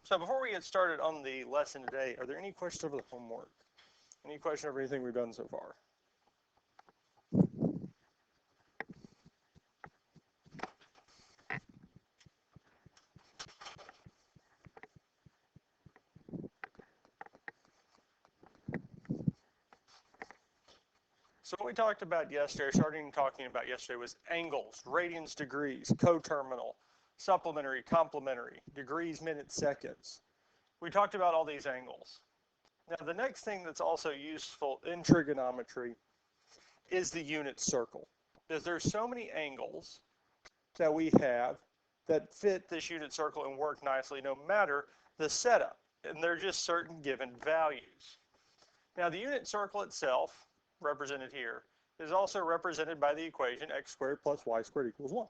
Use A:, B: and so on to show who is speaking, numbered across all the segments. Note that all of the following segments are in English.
A: So before we get started on the lesson today, are there any questions over the homework? Any question over anything we've done so far? So what we talked about yesterday, starting talking about yesterday, was angles, radians, degrees, coterminal, supplementary, complementary, degrees, minutes, seconds. We talked about all these angles. Now the next thing that's also useful in trigonometry is the unit circle. Because there's so many angles that we have that fit this unit circle and work nicely no matter the setup. And they're just certain given values. Now the unit circle itself, represented here, is also represented by the equation x squared plus y squared equals 1.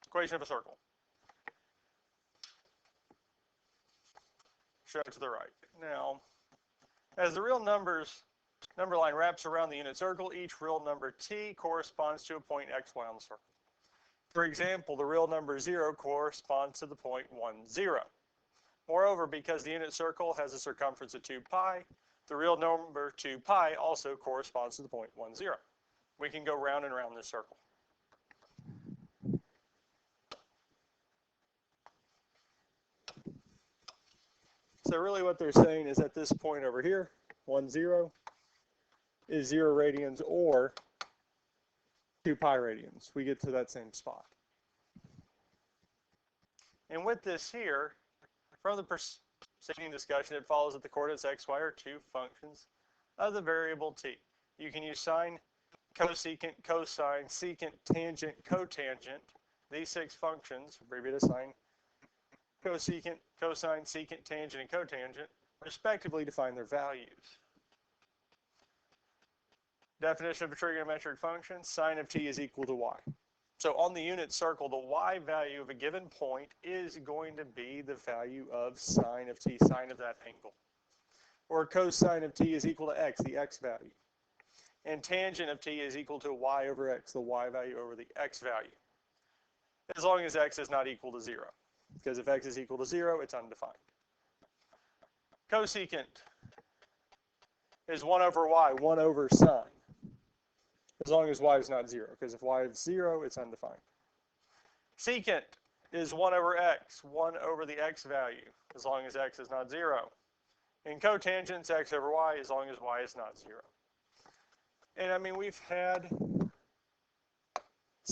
A: Equation of a circle. Shown to the right. Now, as the real number line wraps around the unit circle, each real number t corresponds to a point xy on the circle. For example, the real number 0 corresponds to the point 1, 0. Moreover, because the unit circle has a circumference of 2 pi, the real number 2 pi also corresponds to the point 1, 0. We can go round and round this circle. So really what they're saying is that this point over here, 1, 0, is 0 radians or 2 pi radians. We get to that same spot. And with this here, from the preceding discussion, it follows that the coordinates x, y are two functions of the variable t. You can use sine, cosecant, cosine, secant, tangent, cotangent. These 6 functions, abbreviated as sine, cosecant, cosine, secant, tangent, and cotangent, respectively define their values. Definition of a trigonometric function, sine of t is equal to y. So on the unit circle, the y value of a given point is going to be the value of sine of t, sine of that angle. Or cosine of t is equal to x, the x value. And tangent of t is equal to y over x, the y value over the x value. As long as x is not equal to 0. Because if x is equal to 0, it's undefined. Cosecant is 1 over y, 1 over sine. As long as y is not 0, because if y is 0, it's undefined. Secant is 1 over x, 1 over the x value, as long as x is not 0. And cotangent's x over y, as long as y is not 0. And I mean, we've had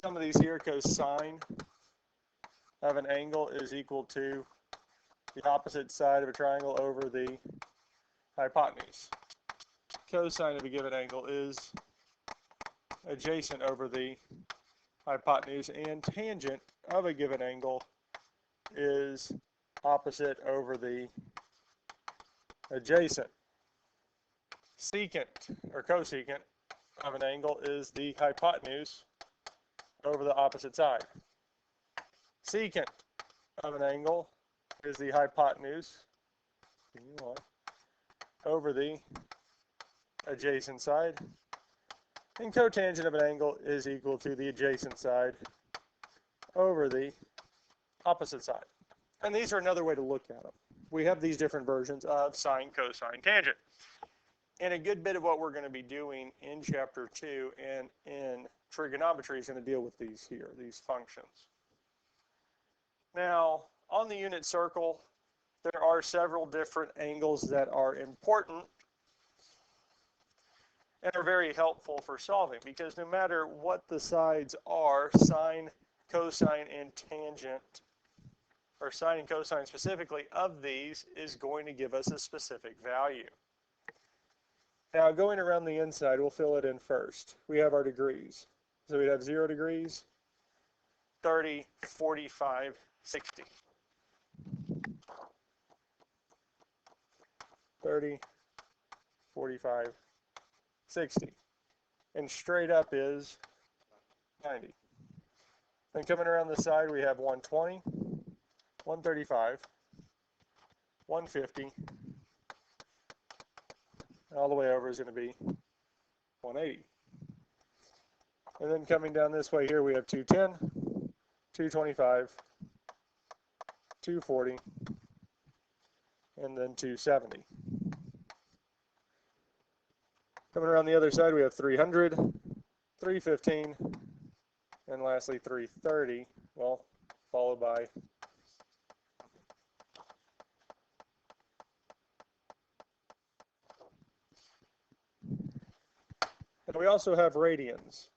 A: some of these here, because sine of an angle is equal to the opposite side of a triangle over the hypotenuse. Cosine of a given angle is adjacent over the hypotenuse, and tangent of a given angle is opposite over the adjacent. Secant or cosecant of an angle is the hypotenuse over the opposite side. Secant of an angle is the hypotenuse over the adjacent side. And cotangent of an angle is equal to the adjacent side over the opposite side. And these are another way to look at them. We have these different versions of sine, cosine, tangent. And a good bit of what we're going to be doing in Chapter 2 and in trigonometry is going to deal with these here, these functions. Now, on the unit circle, there are several different angles that are important and are very helpful for solving, because no matter what the sides are, sine, cosine, and tangent, or sine and cosine specifically, of these is going to give us a specific value. Now, going around the inside, we'll fill it in first. We have our degrees. So we'd have 0 degrees, 30, 45, 60. 30, 45, 60. And straight up is 90. Then coming around the side, we have 120, 135, 150. All the way over is going to be 180. And then coming down this way here, we have 210, 225, 240, and then 270. Coming around the other side, we have 300, 315, and lastly 330, well, followed by and we also have radians.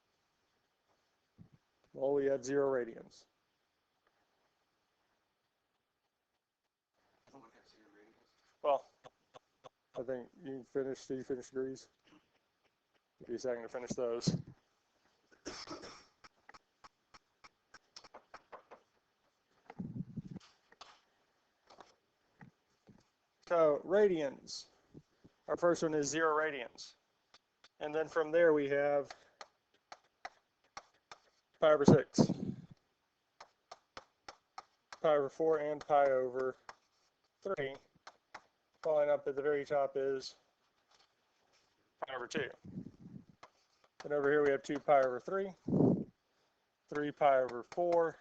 A: Well, we had 0 radians. Well, I think you finished. Did you finish degrees? Give you a second to finish those. So radians. Our first one is 0 radians. And then from there we have pi over 6, pi over 4, and pi over 3. Following up at the very top is pi over 2. And over here we have 2 pi over 3, 3 pi over 4,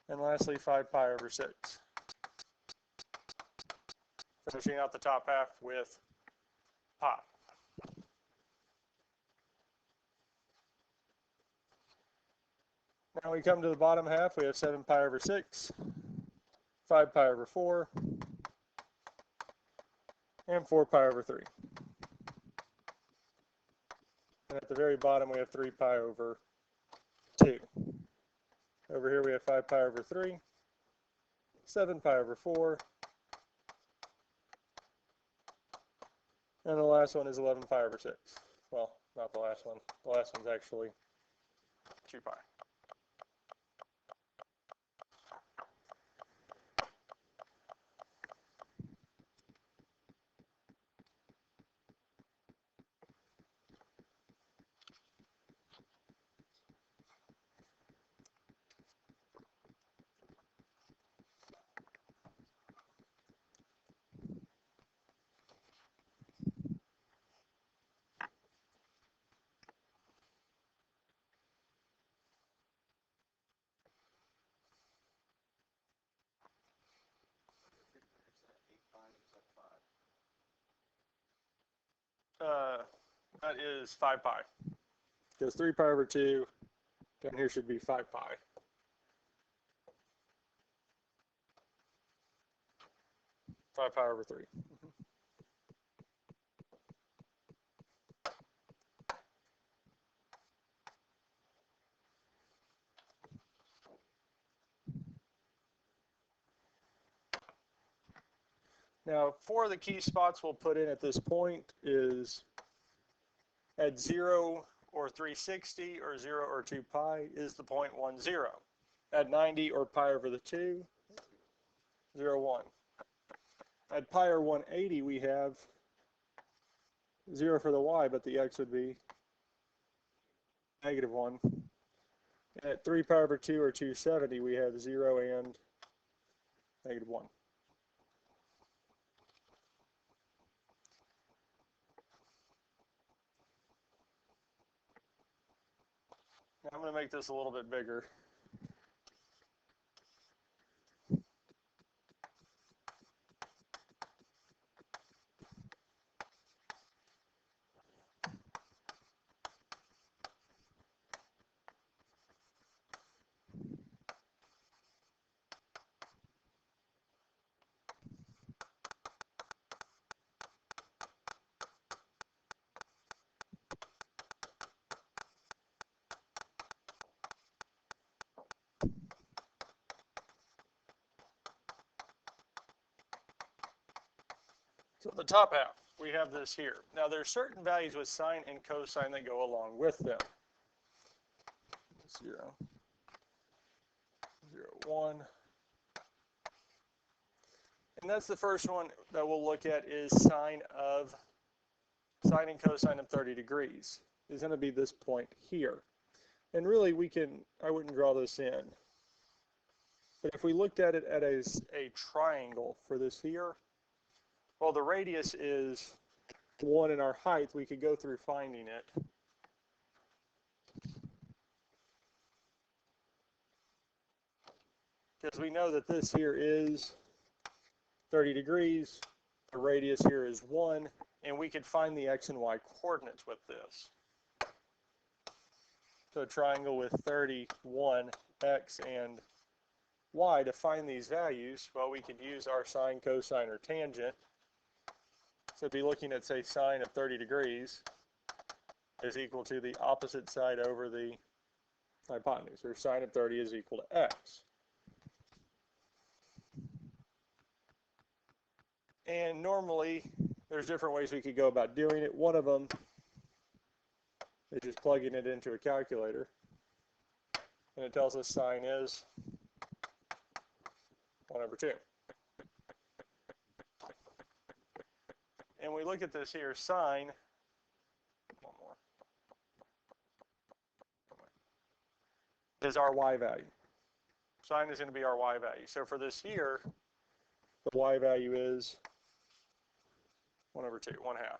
A: and lastly 5 pi over 6. Finishing out the top half with pi. Now we come to the bottom half, we have 7 pi over 6, 5 pi over 4, and 4 pi over 3. And at the very bottom we have 3 pi over 2. Over here we have 5 pi over 3, 7 pi over 4, and the last one is 11 pi over 6. Well, not the last one. The last one's actually 2 pi. That is 5 pi. Because 3 pi over 2, down here should be 5 pi. Five pi over 3. Now, 4 of the key spots we'll put in at this point is at 0 or 360 or 0 or 2 pi is the point 1, 0. At 90 or pi over the 2, 0, 1. At pi or 180 we have 0 for the y, but the x would be negative 1. At 3 pi over 2 or 270 we have 0 and negative 1. Now I'm going to make this a little bit bigger. So the top half, we have this here. Now there's certain values with sine and cosine that go along with them. 0, 0, 1. And that's the first one that we'll look at is sine and cosine of 30 degrees. Is going to be this point here. And really I wouldn't draw this in. But if we looked at it as a triangle for this here, well, the radius is 1 and our height, we could go through finding it. Because we know that this here is 30 degrees. The radius here is 1, and we could find the x and y coordinates with this. So a triangle with 31 x and y. To find these values, well, we could use our sine, cosine, or tangent. So be looking at, say, sine of 30 degrees is equal to the opposite side over the hypotenuse, or sine of 30 is equal to x. And normally, there's different ways we could go about doing it. One of them is just plugging it into a calculator. And it tells us sine is 1/2. And we look at this here, sine, one more, is our y value. Sine is going to be our y value. So for this here, the y value is 1/2, 1/2.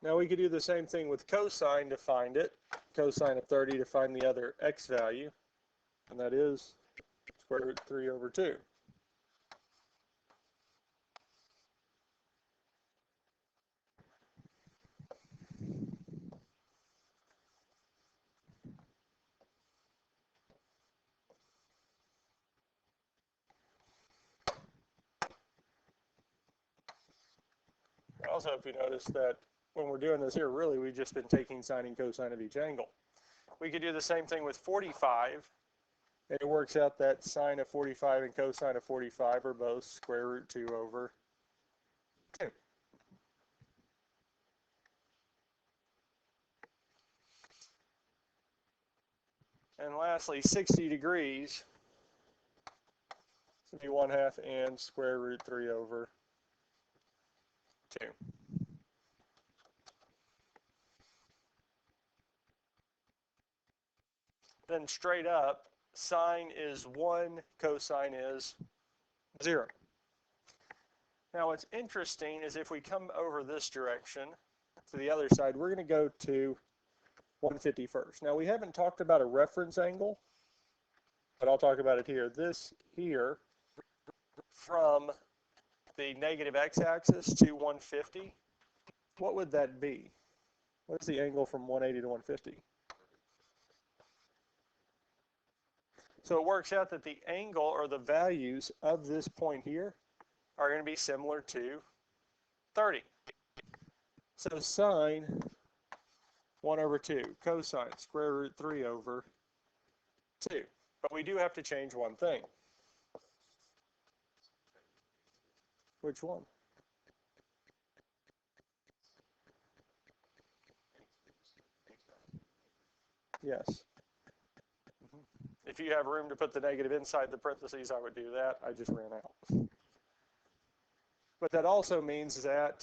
A: Now we could do the same thing with cosine to find it. Cosine of 30 to find the other x value, and that is square root 3/2. I also hope you notice that when we're doing this here, really we've just been taking sine and cosine of each angle. We could do the same thing with 45, and it works out that sine of 45 and cosine of 45 are both square root 2/2. And lastly, 60 degrees would be 1/2 and square root 3/2. Then straight up, sine is 1, cosine is 0. Now what's interesting is if we come over this direction to the other side, we're going to go to 150 first. Now we haven't talked about a reference angle, but I'll talk about it here. This here, from the negative x-axis to 150, what would that be? What's the angle from 180 to 150? So it works out that the angle or the values of this point here are going to be similar to 30. So sine 1/2, cosine square root 3/2. But we do have to change one thing. Which one? Yes. If you have room to put the negative inside the parentheses, I would do that. I just ran out. But that also means that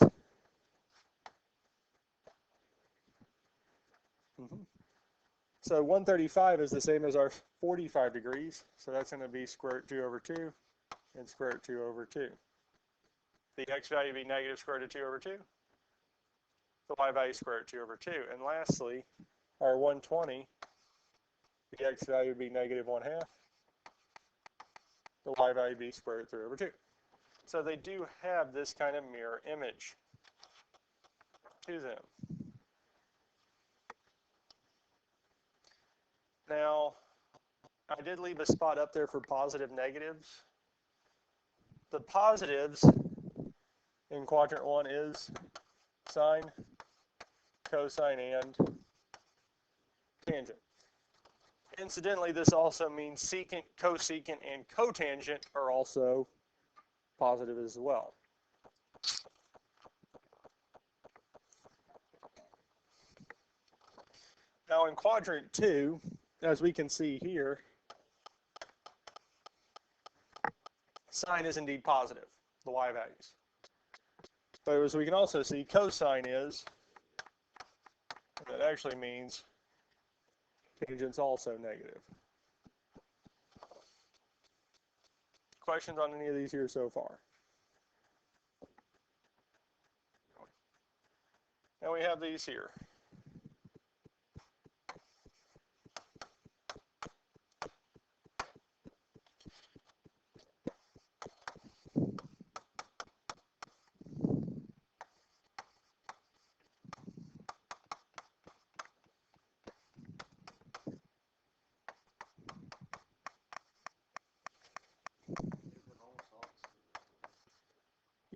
A: so 135 is the same as our 45 degrees. So that's going to be square root 2/2 and square root 2/2. The x value would be negative square root of 2/2. The y value square root 2/2. And lastly, our 120, the x value would be negative 1/2. The y value would be square root 3/2. So they do have this kind of mirror image to them. Now, I did leave a spot up there for positive negatives. The positives in quadrant 1 is sine, cosine, and tangent. Incidentally, this also means secant, cosecant, and cotangent are also positive as well. Now in quadrant 2, as we can see here, sine is indeed positive, the y values. But as we can also see, cosine is, and that actually means tangent's also negative. Questions on any of these here so far? Now we have these here.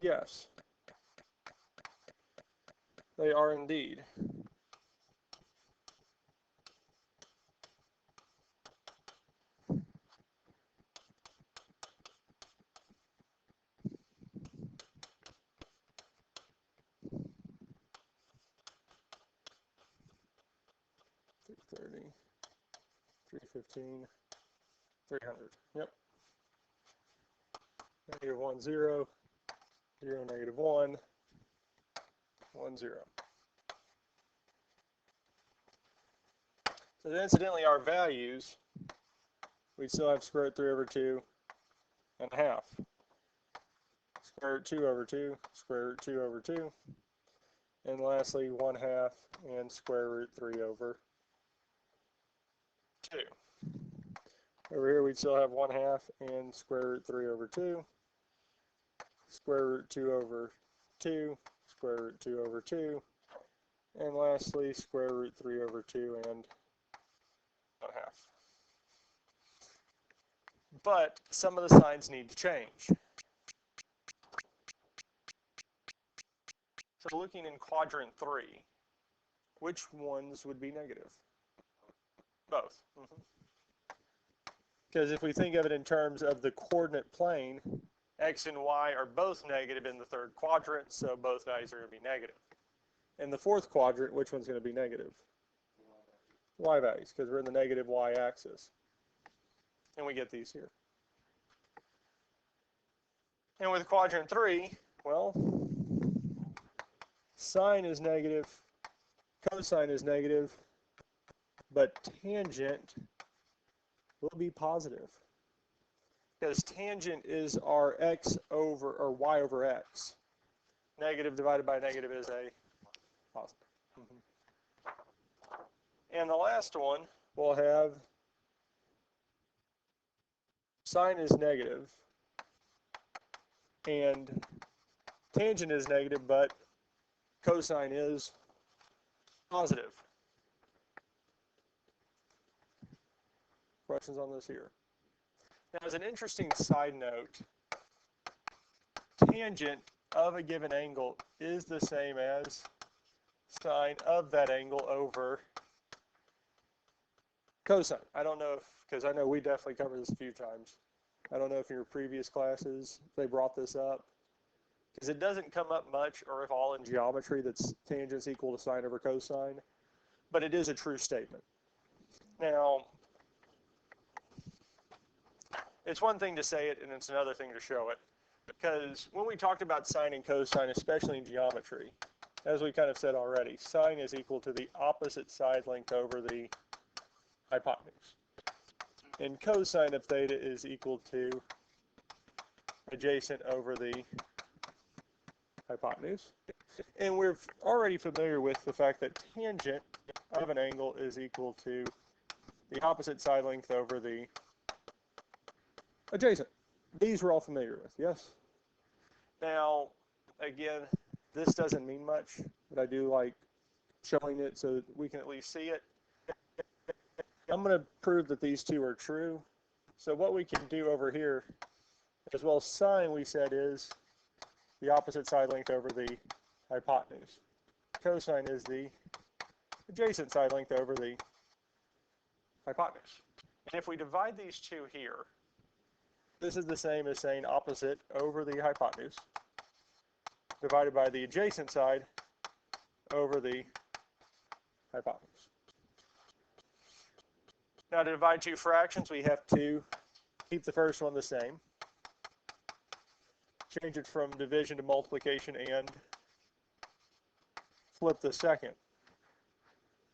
A: Yes, they are indeed. $330, $315, $300. Yep. -1, 0, 0, -1, 1, 0. So incidentally, our values, we still have square root 3 over 2 and a half. Square root 2 over 2, square root 2 over 2, and lastly 1/2 and square root 3 over 2. Over here we'd still have 1/2 and square root 3 over 2, square root 2 over 2, square root 2 over 2, and lastly square root 3 over 2 and 1/2. But some of the signs need to change. So looking in quadrant 3, which ones would be negative? Both. Because if we think of it in terms of the coordinate plane, x and y are both negative in the third quadrant, so both values are going to be negative. In the fourth quadrant, which one's going to be negative? Y values, because we're in the negative y-axis. And we get these here. And with quadrant 3, well, sine is negative, cosine is negative, but tangent will be positive. Because tangent is our x over, or y over x. Negative divided by negative is a positive. And the last one, we'll have sine is negative, and tangent is negative, but cosine is positive. Questions on this here? Now, as an interesting side note, tangent of a given angle is the same as sine of that angle over cosine. I don't know if, because I know we definitely covered this a few times. I don't know if in your previous classes they brought this up, because it doesn't come up much or if all in geometry that's tangents equal to sine over cosine, but it is a true statement. Now, it's one thing to say it and it's another thing to show it, because when we talked about sine and cosine, especially in geometry, as we kind of said already, sine is equal to the opposite side length over the hypotenuse. And cosine of theta is equal to adjacent over the hypotenuse. And we're already familiar with the fact that tangent of an angle is equal to the opposite side length over the adjacent. These we're all familiar with, yes? Now, again, this doesn't mean much, but I do like showing it so that we can at least see it. I'm going to prove that these two are true. So what we can do over here, as well as sine, we said is the opposite side length over the hypotenuse. Cosine is the adjacent side length over the hypotenuse. And if we divide these two here, this is the same as saying opposite over the hypotenuse divided by the adjacent side over the hypotenuse. Now to divide two fractions, we have to keep the first one the same, change it from division to multiplication, and flip the second.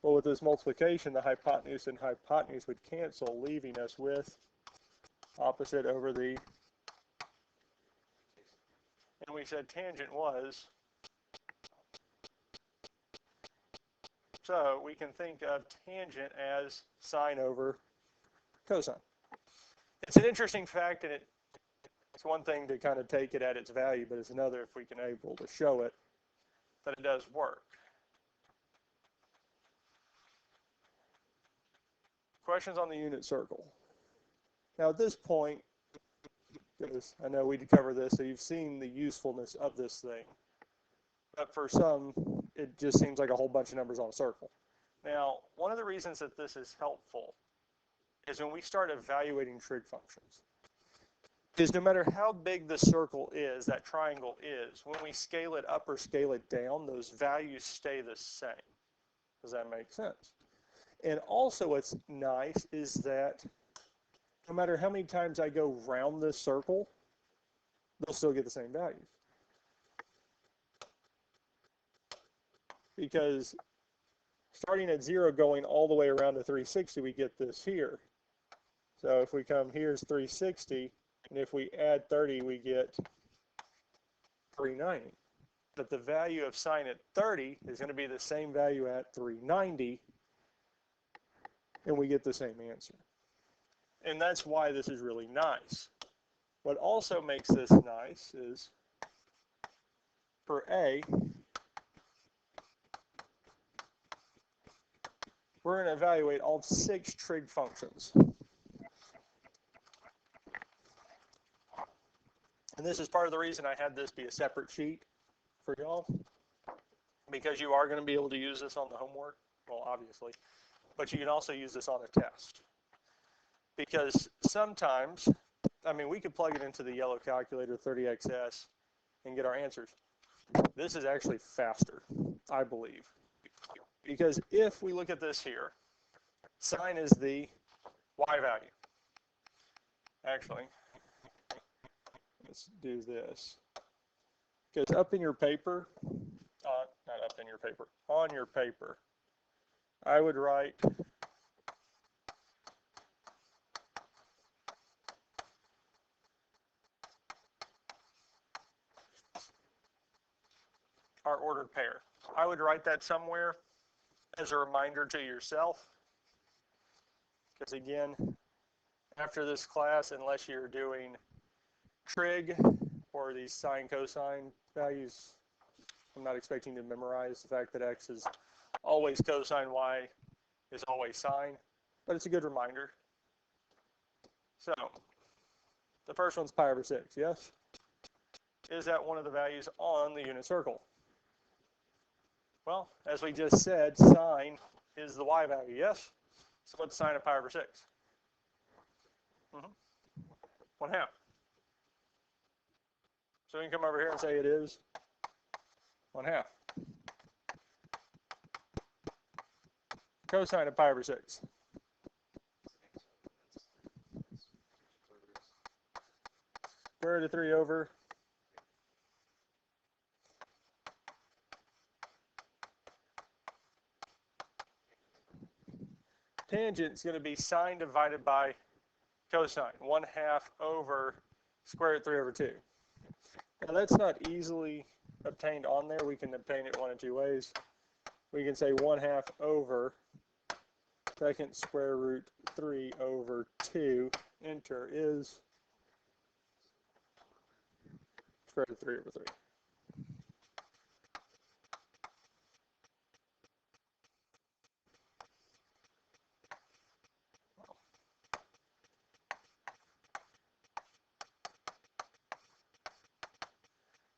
A: Well, with this multiplication, the hypotenuse and hypotenuse would cancel, leaving us with opposite over the, and we said tangent was, so we can think of tangent as sine over cosine. It's an interesting fact, and it's one thing to kind of take it at its value, but it's another if we can able to show it that it does work. Questions on the unit circle? Now at this point, because I know we cover this, so you've seen the usefulness of this thing. But for some, it just seems like a whole bunch of numbers on a circle. Now, one of the reasons that this is helpful is when we start evaluating trig functions. Is no matter how big the circle is, that triangle is, when we scale it up or scale it down, those values stay the same. Does that make sense? And also what's nice is that no matter how many times I go round this circle, they'll still get the same values. Because starting at 0 going all the way around to 360, we get this here. So if we come here's 360, and if we add 30, we get 390. But the value of sine at 30 is going to be the same value at 390, and we get the same answer. And that's why this is really nice. What also makes this nice is for A, we're going to evaluate all 6 trig functions. And this is part of the reason I had this be a separate sheet for y'all, because you are going to be able to use this on the homework, well, obviously, but you can also use this on a test. Because sometimes, I mean, we could plug it into the yellow calculator 30XS and get our answers. This is actually faster, I believe. Because if we look at this here, sine is the y value. Actually, let's do this. Because up in your paper, not up in your paper, on your paper, I would write our ordered pair. I would write that somewhere as a reminder to yourself. Because again, after this class, unless you're doing trig or these sine cosine values, I'm not expecting to memorize the fact that x is always cosine, y is always sine, but it's a good reminder. So, the first one's pi over 6, yes? Is that one of the values on the unit circle? Well, as we just said, sine is the y value, yes? So what's sine of pi over 6? 1/2. So we can come over here and say it is 1/2. Cosine of pi over 6. Square root of 3 over tangent is going to be sine divided by cosine, 1/2 over square root of 3 over 2. Now that's not easily obtained on there. We can obtain it one of two ways. We can say 1/2 over second square root 3 over 2, enter, is square root of 3 over 3.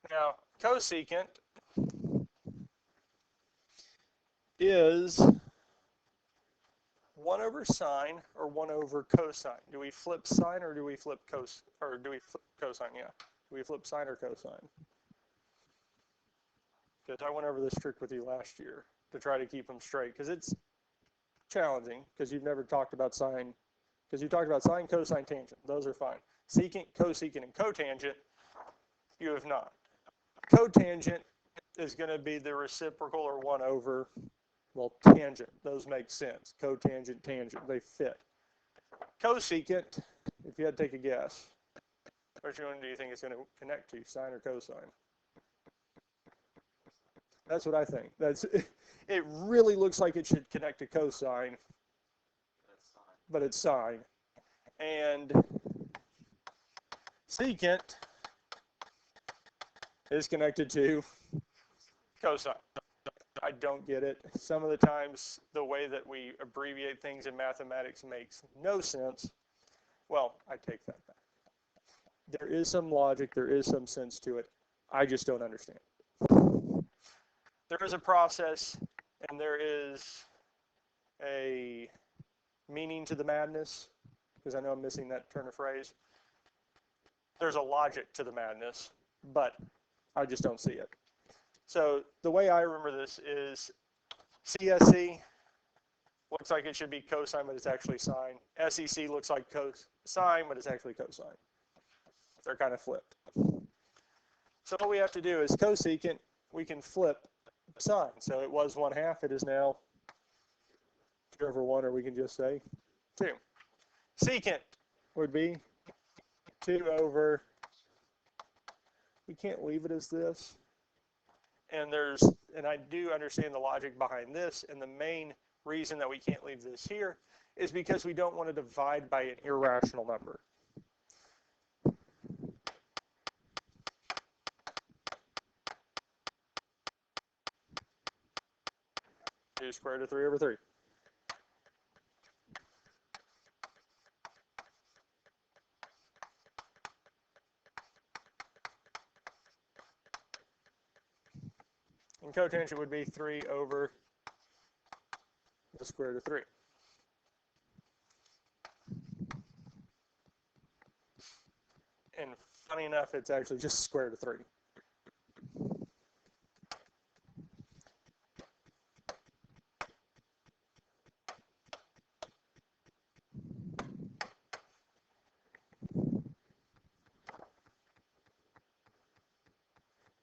A: Now, cosecant is 1 over sine or 1 over cosine. Do we flip sine or do we flip cosine? Yeah. Do we flip sine or cosine? Because I went over this trick with you last year to try to keep them straight, because it's challenging because you've never talked about sine. Because you talked about sine, cosine, tangent. Those are fine. Secant, cosecant, and cotangent, you have not. Cotangent is going to be the reciprocal or 1 over, well, tangent. Those make sense. Cotangent, tangent, they fit. Cosecant, if you had to take a guess, which one do you think it's going to connect to, sine or cosine? That's what I think. It really looks like it should connect to cosine, but it's sine. And secant is connected to cosine. I don't get it. Some of the times the way that we abbreviate things in mathematics makes no sense. Well, I take that back. There is some logic, there is some sense to it. I just don't understand. There is a process and there is a meaning to the madness, because I know I'm missing that turn of phrase. There's a logic to the madness, but I just don't see it. So the way I remember this is CSC looks like it should be cosine, but it's actually sine. SEC looks like cosine, but it's actually cosine. They're kind of flipped. So what we have to do is cosecant, we can flip sine. So it was 1/2, it is now 2/1, or we can just say 2. Secant would be 2/, we can't leave it as this. And I do understand the logic behind this, and the main reason that we can't leave this here is because we don't want to divide by an irrational number. Two square root of 3/3. And cotangent would be 3/the square root of 3. And funny enough, it's actually just square root of 3.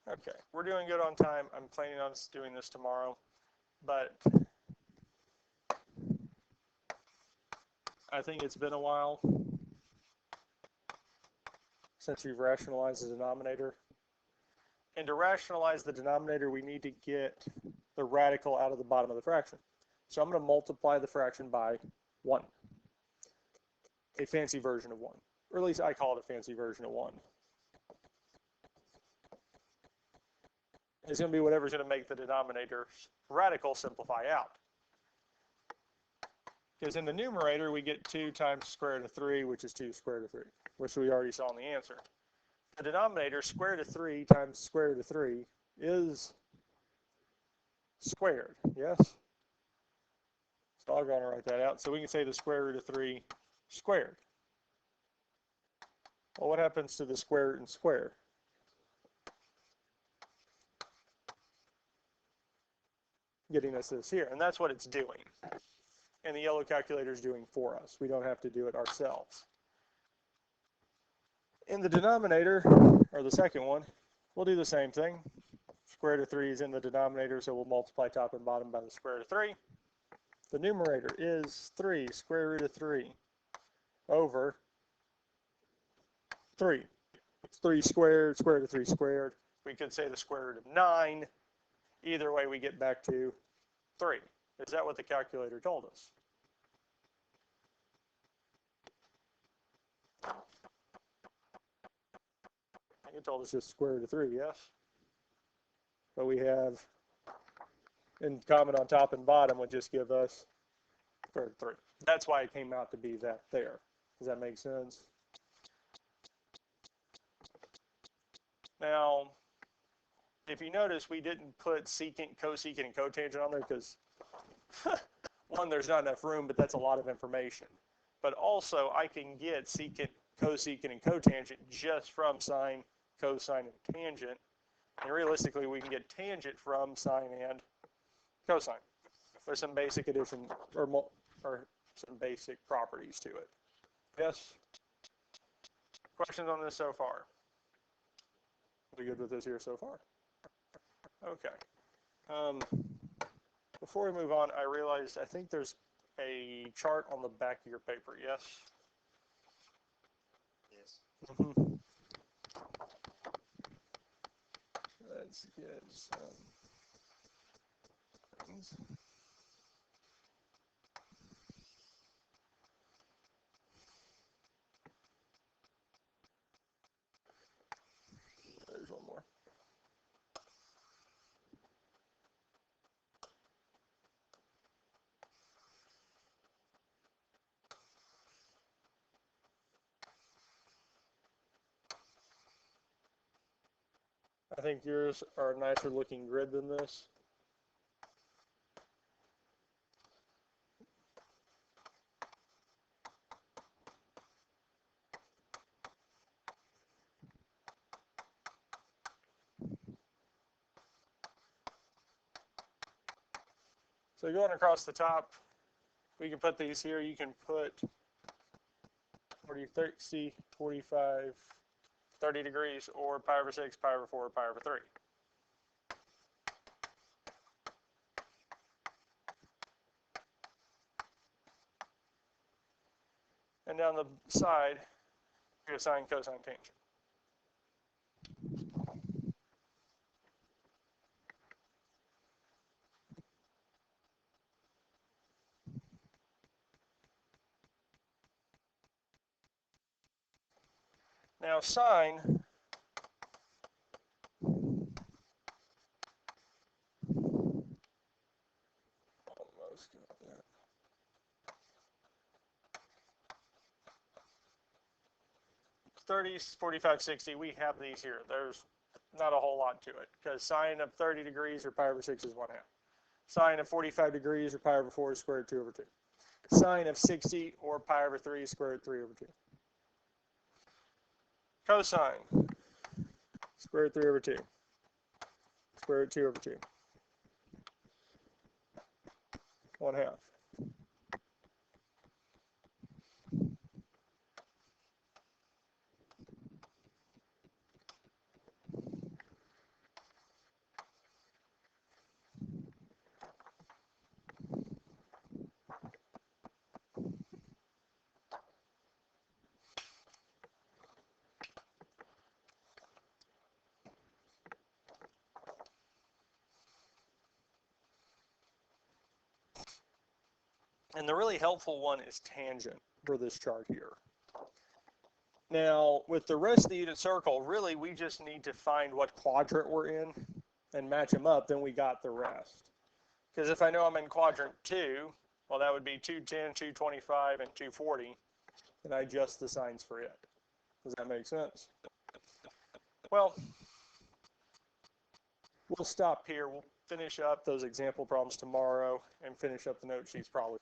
A: Okay, we're doing good on time. I'm planning on doing this tomorrow, but I think it's been a while since we've rationalized the denominator. And to rationalize the denominator, we need to get the radical out of the bottom of the fraction. So I'm going to multiply the fraction by 1, a fancy version of 1. Or at least I call it a fancy version of 1. It's going to be whatever's going to make the denominator's radical simplify out. Because in the numerator, we get 2 times square root of 3, which is 2 square root of 3, which we already saw in the answer. The denominator, square root of 3 times square root of 3, is squared, yes? So I'll go and write that out. So we can say the square root of 3 squared. Well, what happens to the square root and square? Getting us this here, and that's what it's doing. And the yellow calculator is doing for us. We don't have to do it ourselves. In the denominator, or the second one, we'll do the same thing. Square root of 3 is in the denominator, so we'll multiply top and bottom by the square root of 3. The numerator is 3 square root of 3 over 3. It's 3 squared, square root of 3 squared. We could say the square root of 9. Either way, we get back to 3. Is that what the calculator told us? I think it told us just square root of 3, yes? But we have in common on top and bottom would just give us square root of 3. That's why it came out to be that there. Does that make sense? Now, if you notice, we didn't put secant, cosecant, and cotangent on there because, one, there's not enough room, but that's a lot of information. But also, I can get secant, cosecant, and cotangent just from sine, cosine, and tangent. And realistically, we can get tangent from sine and cosine. There's some basic addition or some basic properties to it. Yes? Questions on this so far? We good with this here so far? Okay. Before we move on, I realized I think there's a chart on the back of your paper, yes?
B: Yes.
A: Mm-hmm. Let's get some things. There's one more. think yours are a nicer looking grid than this. So going across the top, we can put these here. You can put 40, 30, 45, 30 degrees, or pi over 6, pi over 4, pi over 3. And down the side, you sine, cosine, tangent. Now sine, almost got that. '30s, 45, 60, we have these here. There's not a whole lot to it, because sine of 30 degrees or pi over 6 is 1/2. Sine of 45 degrees or pi over 4 is square root 2 over 2. Sine of 60 or pi over 3 is square root 3 over 2. Cosine, square root 3 over 2. Square root 2 over 2. 1/2. And the really helpful one is tangent for this chart here. Now, with the rest of the unit circle, really we just need to find what quadrant we're in and match them up, then we got the rest. Because if I know I'm in quadrant 2, well, that would be 210, 225, and 240, and I adjust the signs for it. Does that make sense? Well, we'll stop here. We'll finish up those example problems tomorrow and finish up the note sheets probably.